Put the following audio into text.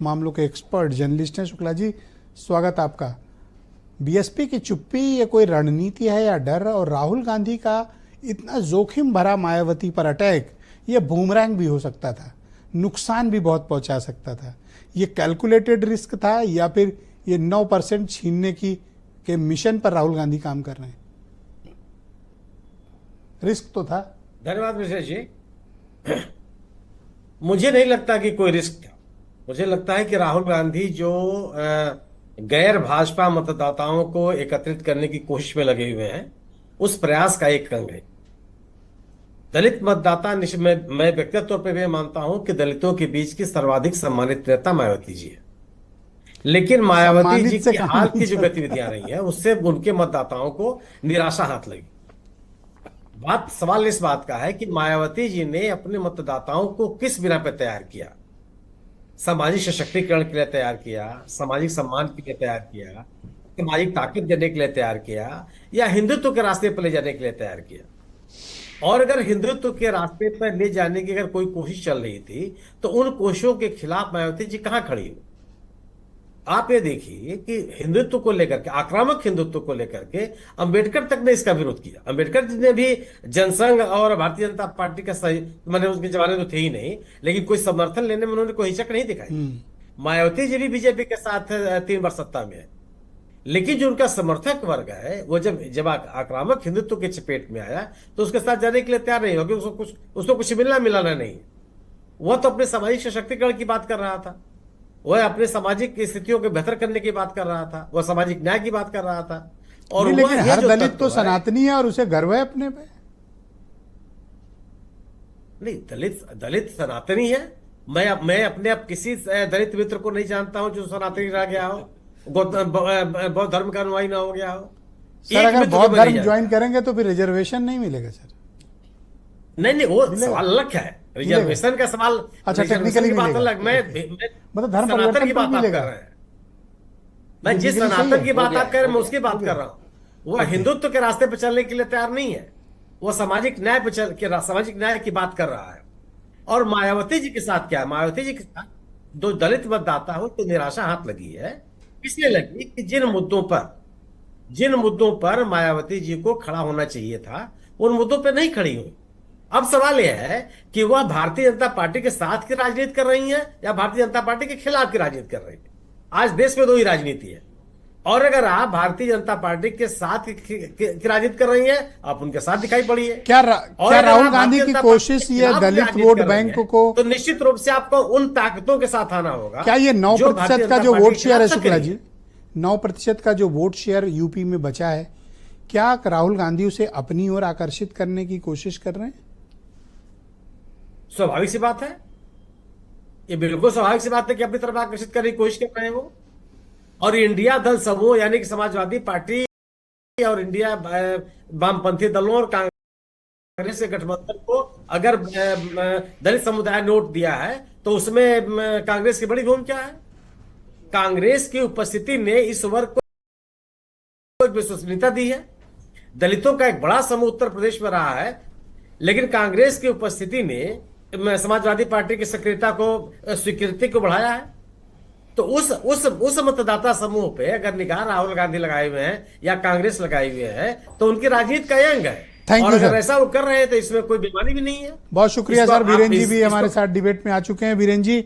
मामलों के expert journalist हैं। शुक्ला जी, स्वागत आपका। बीएसपी की चुप्पी ये कोई रणनीति है या डर? और राहुल गांधी का इतना जोखिम भरा मायावती पर अटैक, ये बूमरैंग भी हो सकता था, नुकसान भी बहुत पहुंचा सकता था। ये कैलकुलेटेड रिस्क था या फिर ये 9% छीनने के मिशन पर राहुल गांधी काम कर रहे हैं? रिस्क तो था। धन्यवाद मिश्रा जी। मुझे नहीं लगता कि कोई रिस्क था। मुझे लगता है कि राहुल गांधी जो गैर भाजपा मतदाताओं को एकत्रित करने की कोशिश में लगे हुए हैं, उस प्रयास का एक अंग है। दलित मतदाता मैं व्यक्तिगत तौर पर भी मानता हूं कि दलितों के बीच की सर्वाधिक सम्मानित नेता मायावती जी है। लेकिन मायावती जी की हाल की जो गतिविधियां रही हैं, उससे उनके मतदाताओं को निराशा हाथ लगी। सवाल इस बात का है कि मायावती जी ने अपने मतदाताओं को किस बिना पे तैयार किया? सामाजिक सशक्तिकरण के लिए तैयार किया, सामाजिक सम्मान के लिए तैयार किया, सामाजिक ताकत देने के लिए तैयार किया, या हिंदुत्व के रास्ते पर ले जाने के लिए तैयार किया? और अगर हिंदुत्व के रास्ते पर ले जाने की अगर कोई कोशिश चल रही थी, तो उन कोशिशों के खिलाफ मायावती जी कहां खड़ी हुई? आप ये देखिए कि हिंदुत्व को लेकर के, आक्रामक हिंदुत्व को लेकर के अंबेडकर तक ने इसका विरोध किया। अंबेडकर जी ने भी जनसंघ और भारतीय जनता पार्टी का सही, मैंने उसके जमाने तो थे ही नहीं, लेकिन कोई समर्थन लेने में उन्होंने कोई हिचक नहीं दिखाई। मायावती जी भी बीजेपी के साथ 3 वर्ष सत्ता में है, लेकिन जो उनका समर्थक वर्ग है, वो जब आक्रामक हिंदुत्व के चपेट में आया तो उसके साथ जाने के लिए तैयार नहीं हो, क्योंकि उसको कुछ मिलाना नहीं। वह तो अपने सामाजिक सशक्तिकरण की बात कर रहा था, वह अपने सामाजिक स्थितियों को बेहतर करने की बात कर रहा था, वह सामाजिक न्याय की बात कर रहा था। और लेकिन हर दलित तो सनातनी है और उसे गर्व है अपने पे। नहीं, दलित सनातनी है। मैं अपने आप किसी दलित मित्र को नहीं जानता हूं जो सनातनी रह गया हो, बौद्ध धर्म का अनुयायी ना हो गया हो। सर, अगर बौद्ध धर्म ज्वाइन करेंगे तो फिर रिजर्वेशन नहीं मिलेगा सर? नहीं, वो सवाल अलग है। रिजर्वेशन का सवाल, अच्छा, टेक्निकली बात अलग। मैं मतलब धर्म सनातन की बात आप कर रहे हैं। मैं जिस सनातन की बात आप कर रहे हैं, मैं उसकी बात कर रहा हूं। वह हिंदुत्व के रास्ते पर चलने के लिए तैयार नहीं है, वो सामाजिक न्याय पर सामाजिक न्याय की बात कर रहा है। और मायावती जी के साथ क्या है? मायावती जी के साथ दो दलित मतदाता हो तो निराशा हाथ लगी है। इसलिए लगी कि जिन मुद्दों पर मायावती जी को खड़ा होना चाहिए था, उन मुद्दों पर नहीं खड़ी हुई। अब सवाल यह है कि वह भारतीय जनता पार्टी के साथ की राजनीति कर रही है या भारतीय जनता पार्टी के खिलाफ की राजनीति कर रही है। आज देश में 2 ही राजनीति है, और अगर आप भारतीय जनता पार्टी के साथ की राजनीति कर रही हैं, आप उनके साथ दिखाई पड़ी है। क्या राहुल गांधी की कोशिश ये दलित वोट बैंक को, तो निश्चित रूप से आपको उन ताकतों के साथ आना होगा। क्या ये 9% का जो वोट शेयर है, शुक्ला जी, 9% का जो वोट शेयर यूपी में बचा है, क्या राहुल गांधी उसे अपनी ओर आकर्षित करने की कोशिश कर रहे हैं? स्वाभाविक सी बात है, ये बिल्कुल स्वाभाविक सी बात है कि अपनी तरफ आकर्षित करने की कोशिश कर रहे हैं वो। और इंडिया दल समूह यानी कि समाजवादी पार्टी और इंडिया वामपंथी दलों और कांग्रेस के गठबंधन को अगर दलित समुदाय ने वोट दिया है, तो उसमें कांग्रेस की बड़ी भूमिका है। कांग्रेस की उपस्थिति ने इस वर्ग को विश्वसनीयता दी है। दलितों का एक बड़ा समूह उत्तर प्रदेश में रहा है, लेकिन कांग्रेस की उपस्थिति ने समाजवादी पार्टी की सक्रियता को, स्वीकृति को बढ़ाया है। तो उस मतदाता समूह पे अगर निगाह राहुल गांधी लगाए हुए हैं या कांग्रेस लगाए हुए है, तो उनकी राजनीति का अंग है। और अगर ऐसा वो कर रहे हैं तो इसमें कोई बेईमानी भी नहीं है। बहुत शुक्रिया सर। बीरेन जी भी हमारे साथ डिबेट में आ चुके हैं। बीरेन जी,